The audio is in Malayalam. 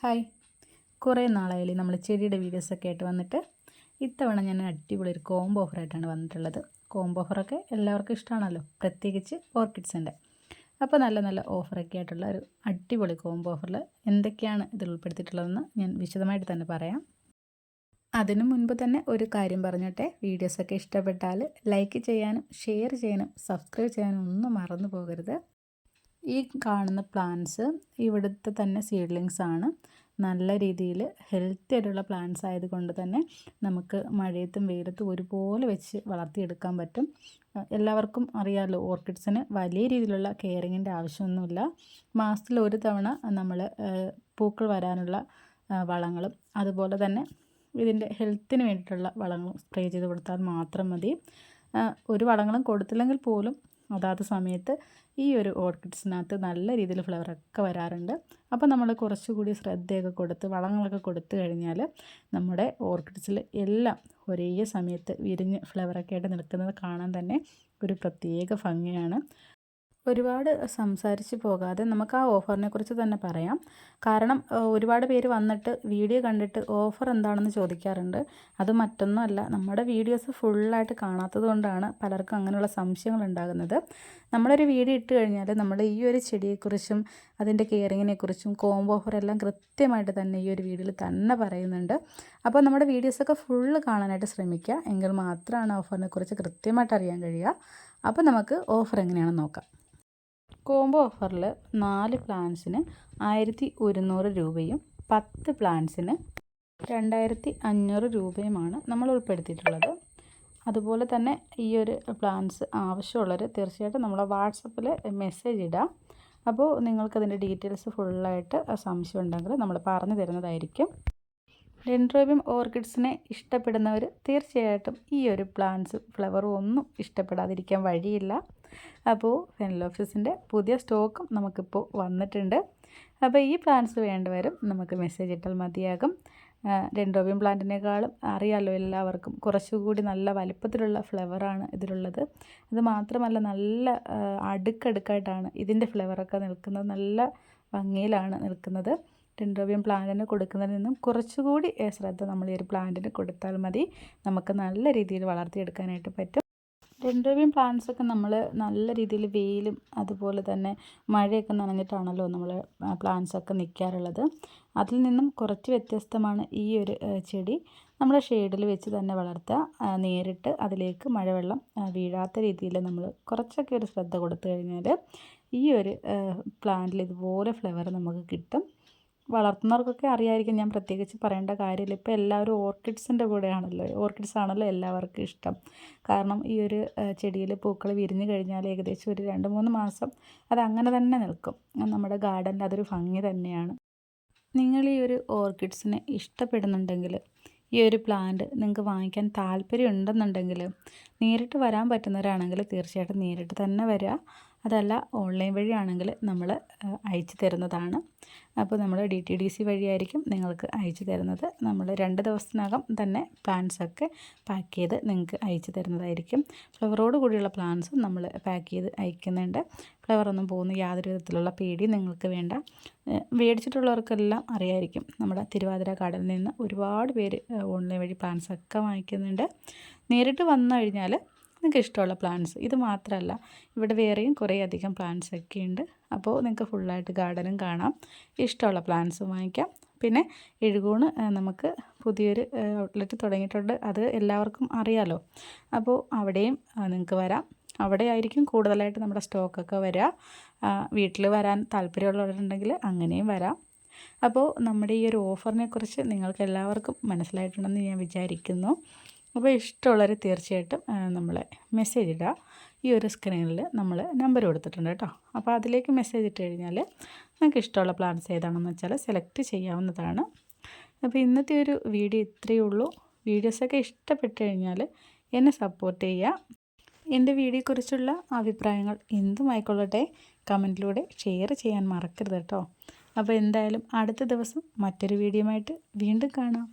ഹായ്, കുറേ നാളായില്ലേ നമ്മൾ ചെടിയുടെ വീഡിയോസൊക്കെ ആയിട്ട് വന്നിട്ട്. ഇത്തവണ ഞാൻ അടിപൊളി ഒരു കോംബോ ഓഫറായിട്ടാണ് വന്നിട്ടുള്ളത്. കോംബോ ഓഫറൊക്കെ എല്ലാവർക്കും ഇഷ്ടമാണല്ലോ, പ്രത്യേകിച്ച് ഓർക്കിഡ്സിൻ്റെ. അപ്പോൾ നല്ല നല്ല ഓഫറൊക്കെ ആയിട്ടുള്ള ഒരു അടിപൊളി കോംബോ ഓഫറിൽ എന്തൊക്കെയാണ് ഇതിൽ ഉൾപ്പെടുത്തിയിട്ടുള്ളതെന്ന് ഞാൻ വിശദമായിട്ട് തന്നെ പറയാം. അതിനു മുൻപ് തന്നെ ഒരു കാര്യം പറഞ്ഞോട്ടെ, വീഡിയോസൊക്കെ ഇഷ്ടപ്പെട്ടാൽ ലൈക്ക് ചെയ്യാനും ഷെയർ ചെയ്യാനും സബ്സ്ക്രൈബ് ചെയ്യാനും ഒന്നും മറന്നു പോകരുത്. ഈ കാണുന്ന പ്ലാന്റ്സ് ഇവിടുത്തെ തന്നെ സീഡ്ലിങ്സ് ആണ്. നല്ല രീതിയിൽ ഹെൽത്തി ആയിട്ടുള്ള പ്ലാന്റ്സ് ആയതുകൊണ്ട് തന്നെ നമുക്ക് മഴയത്തും വെയിലത്തും ഒരുപോലെ വെച്ച് വളർത്തിയെടുക്കാൻ പറ്റും. എല്ലാവർക്കും അറിയാമല്ലോ, ഓർക്കിഡ്സിന് വലിയ രീതിയിലുള്ള കെയറിങ്ങിൻ്റെ ആവശ്യമൊന്നുമില്ല. മാസത്തിൽ ഒരു തവണ നമ്മൾ പൂക്കൾ വരാനുള്ള വളങ്ങളും അതുപോലെ തന്നെ ഇതിൻ്റെ ഹെൽത്തിന് വേണ്ടിയിട്ടുള്ള വളങ്ങളും സ്പ്രേ ചെയ്ത് കൊടുത്താൽ മാത്രം മതി. ഒരു വളങ്ങളും കൊടുത്തില്ലെങ്കിൽ പോലും അതാത് സമയത്ത് ഈ ഒരു ഓർക്കിഡ്സിനകത്ത് നല്ല രീതിയിൽ ഫ്ലവറൊക്കെ വരാറുണ്ട്. അപ്പോൾ നമ്മൾ കുറച്ചുകൂടി ശ്രദ്ധയൊക്കെ കൊടുത്ത് വളങ്ങളൊക്കെ കൊടുത്തു കഴിഞ്ഞാൽ നമ്മുടെ ഓർക്കിഡ്സിൽ എല്ലാം ഒരേ സമയത്ത് വിരിഞ്ഞ് ഫ്ലവറൊക്കെ ആയിട്ട് നിൽക്കുന്നത് കാണാൻ തന്നെ ഒരു പ്രത്യേക ഭംഗിയാണ്. ഒരുപാട് സംസാരിച്ച് പോകാതെ നമുക്ക് ആ ഓഫറിനെ കുറിച്ച് തന്നെ പറയാം. കാരണം ഒരുപാട് പേര് വന്നിട്ട് വീഡിയോ കണ്ടിട്ട് ഓഫർ എന്താണെന്ന് ചോദിക്കാറുണ്ട്. അത് മറ്റൊന്നുമല്ല, നമ്മുടെ വീഡിയോസ് ഫുള്ളായിട്ട് കാണാത്തത് കൊണ്ടാണ് പലർക്കും അങ്ങനെയുള്ള സംശയങ്ങൾ ഉണ്ടാകുന്നത്. നമ്മളൊരു വീഡിയോ ഇട്ട് കഴിഞ്ഞാൽ നമ്മൾ ഈ ഒരു ചെടിയെക്കുറിച്ചും അതിൻ്റെ കെയറിങ്ങിനെക്കുറിച്ചും കോംബോ ഓഫർ എല്ലാം കൃത്യമായിട്ട് തന്നെ ഈ ഒരു വീഡിയോയിൽ തന്നെ പറയുന്നുണ്ട്. അപ്പോൾ നമ്മുടെ വീഡിയോസൊക്കെ ഫുള്ള് കാണാനായിട്ട് ശ്രമിക്കുക, എങ്കിൽ മാത്രമാണ് ഓഫറിനെ കുറിച്ച് കൃത്യമായിട്ട് അറിയാൻ കഴിയുക. അപ്പോൾ നമുക്ക് ഓഫർ എങ്ങനെയാണെന്ന് നോക്കാം. കോംബോ ഓഫറിൽ 4 പ്ലാന്റ്സിന് 1100 രൂപയും 10 പ്ലാന്റ്സിന് 2500 രൂപയുമാണ് നമ്മൾ ഉൾപ്പെടുത്തിയിട്ടുള്ളത്. അതുപോലെ തന്നെ ഈ ഒരു പ്ലാന്റ്സ് ആവശ്യമുള്ളവർ തീർച്ചയായിട്ടും നമ്മളെ വാട്സപ്പിൽ മെസ്സേജ് ഇടാം. അപ്പോൾ നിങ്ങൾക്കതിൻ്റെ ഡീറ്റെയിൽസ് ഫുള്ളായിട്ട് സംശയം ഉണ്ടെങ്കിൽ നമ്മൾ പറഞ്ഞു തരുന്നതായിരിക്കും. ഡെൻഡ്രോബിയം ഓർക്കിഡ്സിനെ ഇഷ്ടപ്പെടുന്നവർ തീർച്ചയായിട്ടും ഈ ഒരു പ്ലാന്റ്സ് ഫ്ലവറും ഒന്നും ഇഷ്ടപ്പെടാതിരിക്കാൻ വഴിയില്ല. അപ്പോൾ ഫെനലോഫിസിൻ്റെ പുതിയ സ്റ്റോക്കും നമുക്കിപ്പോൾ വന്നിട്ടുണ്ട്. അപ്പോൾ ഈ പ്ലാന്റ്സ് വേണ്ടവരും നമുക്ക് മെസ്സേജ് ഇട്ടാൽ മതിയാകും. ഡെൻഡ്രോബിയം പ്ലാന്റിനേക്കാളും അറിയാമല്ലോ എല്ലാവർക്കും, കുറച്ചുകൂടി നല്ല വലിപ്പത്തിലുള്ള ഫ്ലവറാണ് ഇതിലുള്ളത്. ഇത് മാത്രമല്ല നല്ല അടുക്കടുക്കായിട്ടാണ് ഇതിൻ്റെ ഫ്ലവറൊക്കെ നിൽക്കുന്നത്, നല്ല ഭംഗിയിലാണ് നിൽക്കുന്നത്. ഡെൻഡ്രോബിയം പ്ലാന്റിന് കൊടുക്കുന്നതിൽ നിന്നും കുറച്ചുകൂടി ശ്രദ്ധ നമ്മൾ ഈ ഒരു പ്ലാന്റിന് കൊടുത്താൽ മതി, നമുക്ക് നല്ല രീതിയിൽ വളർത്തിയെടുക്കാനായിട്ട് പറ്റും. ഡെൻഡ്രോബിയം പ്ലാന്റ്സൊക്കെ നമ്മൾ നല്ല രീതിയിൽ വെയിലും അതുപോലെ തന്നെ മഴയൊക്കെ നനഞ്ഞിട്ടാണല്ലോ നമ്മൾ പ്ലാന്റ്സൊക്കെ നിൽക്കാറുള്ളത്. അതിൽ നിന്നും കുറച്ച് വ്യത്യസ്തമാണ് ഈ ഒരു ചെടി. നമ്മൾ ഷെയ്ഡിൽ വെച്ച് തന്നെ വളർത്തുക, നേരിട്ട് അതിലേക്ക് മഴവെള്ളം വീഴാത്ത രീതിയിൽ നമ്മൾ കുറച്ചൊക്കെ ഒരു ശ്രദ്ധ കൊടുത്തു കഴിഞ്ഞാൽ ഈ ഒരു പ്ലാന്റിൽ ഇതുപോലെ ഫ്ലവർ നമുക്ക് കിട്ടും. വളർത്തുന്നവർക്കൊക്കെ അറിയാമായിരിക്കും, ഞാൻ പ്രത്യേകിച്ച് പറയേണ്ട കാര്യമില്ല. ഇപ്പോൾ എല്ലാവരും ഓർക്കിഡ്സിൻ്റെ കൂടെയാണല്ലോ, ഓർക്കിഡ്സ് ആണല്ലോ എല്ലാവർക്കും ഇഷ്ടം. കാരണം ഈ ഒരു ചെടിയിൽ പൂക്കൾ വിരിഞ്ഞു കഴിഞ്ഞാൽ ഏകദേശം ഒരു 2-3 മാസം അത് അങ്ങനെ തന്നെ നിൽക്കും. നമ്മുടെ ഗാർഡനിൽ അതൊരു ഭംഗി തന്നെയാണ്. നിങ്ങൾ ഈ ഒരു ഓർക്കിഡ്സിനെ ഇഷ്ടപ്പെടുന്നുണ്ടെങ്കിൽ, ഈ ഒരു പ്ലാന്റ് നിങ്ങൾക്ക് വാങ്ങിക്കാൻ താല്പര്യം ഉണ്ടെന്നുണ്ടെങ്കിൽ, നേരിട്ട് വരാൻ പറ്റുന്നവരാണെങ്കിൽ തീർച്ചയായിട്ടും നേരിട്ട് തന്നെ വരിക. അതല്ല ഓൺലൈൻ വഴിയാണെങ്കിൽ നമ്മൾ അയച്ചു തരുന്നതാണ്. അപ്പോൾ നമ്മൾ DTDC വഴിയായിരിക്കും നിങ്ങൾക്ക് അയച്ചു തരുന്നത്. നമ്മൾ 2 ദിവസത്തിനകം തന്നെ പ്ലാന്റ്സൊക്കെ പാക്ക് ചെയ്ത് നിങ്ങൾക്ക് അയച്ചു തരുന്നതായിരിക്കും. ഫ്ലവറോട് കൂടിയുള്ള പ്ലാന്റ്സും നമ്മൾ പാക്ക് ചെയ്ത് അയക്കുന്നുണ്ട്. ഫ്ലവറൊന്നും പോകുന്ന യാതൊരു വിധത്തിലുള്ള പേടിയും നിങ്ങൾക്ക് വേണ്ട. മേടിച്ചിട്ടുള്ളവർക്കെല്ലാം അറിയായിരിക്കും, നമ്മുടെ തിരുവാതിര ഗാർഡനിൽ നിന്ന് ഒരുപാട് പേര് ഓൺലൈൻ വഴി പ്ലാന്റ്സൊക്കെ വാങ്ങിക്കുന്നുണ്ട്. നേരിട്ട് വന്നു കഴിഞ്ഞാൽ നിങ്ങൾക്ക് ഇഷ്ടമുള്ള പ്ലാന്റ്സ്, ഇത് മാത്രമല്ല ഇവിടെ വേറെയും കുറേ അധികം പ്ലാന്റ്സൊക്കെ ഉണ്ട്. അപ്പോൾ നിങ്ങൾക്ക് ഫുള്ളായിട്ട് ഗാർഡനും കാണാം, ഇഷ്ടമുള്ള പ്ലാന്റ്സ് വാങ്ങിക്കാം. പിന്നെ എഴുകോണ് നമുക്ക് പുതിയൊരു ഔട്ട്ലെറ്റ് തുടങ്ങിയിട്ടുണ്ട്, അത് എല്ലാവർക്കും അറിയാമല്ലോ. അപ്പോൾ അവിടെയും നിങ്ങൾക്ക് വരാം. അവിടെ ആയിരിക്കും കൂടുതലായിട്ട് നമ്മുടെ സ്റ്റോക്കൊക്കെ വരിക. വീട്ടിൽ വരാൻ താല്പര്യമുള്ളവരുണ്ടെങ്കിൽ അങ്ങനെയും വരാം. അപ്പോൾ നമ്മുടെ ഈ ഒരു ഓഫറിനെ കുറിച്ച് നിങ്ങൾക്ക് എല്ലാവർക്കും മനസ്സിലായിട്ടുണ്ടെന്ന് ഞാൻ വിചാരിക്കുന്നു. അപ്പോൾ ഇഷ്ടമുള്ളവർ തീർച്ചയായിട്ടും നമ്മളെ മെസ്സേജ് ഇടുക. ഈ ഒരു സ്ക്രീനിൽ നമ്മൾ നമ്പർ കൊടുത്തിട്ടുണ്ട് കേട്ടോ. അപ്പോൾ അതിലേക്ക് മെസ്സേജ് ഇട്ട് കഴിഞ്ഞാൽ നിങ്ങൾക്ക് ഇഷ്ടമുള്ള പ്ലാന്റ്സ് ഏതാണെന്ന് വെച്ചാൽ സെലക്ട് ചെയ്യാവുന്നതാണ്. അപ്പോൾ ഇന്നത്തെ ഒരു വീഡിയോ ഇത്രയേ ഉള്ളൂ. വീഡിയോസൊക്കെ ഇഷ്ടപ്പെട്ട് കഴിഞ്ഞാൽ എന്നെ സപ്പോർട്ട് ചെയ്യുക. എൻ്റെ വീഡിയോയെക്കുറിച്ചുള്ള അഭിപ്രായങ്ങൾ എന്തുമായിക്കൊള്ളട്ടെ കമൻറ്റിലൂടെ ഷെയർ ചെയ്യാൻ മറക്കരുത് കേട്ടോ. അപ്പോൾ എന്തായാലും അടുത്ത ദിവസം മറ്റൊരു വീഡിയോയുമായിട്ട് വീണ്ടും കാണാം.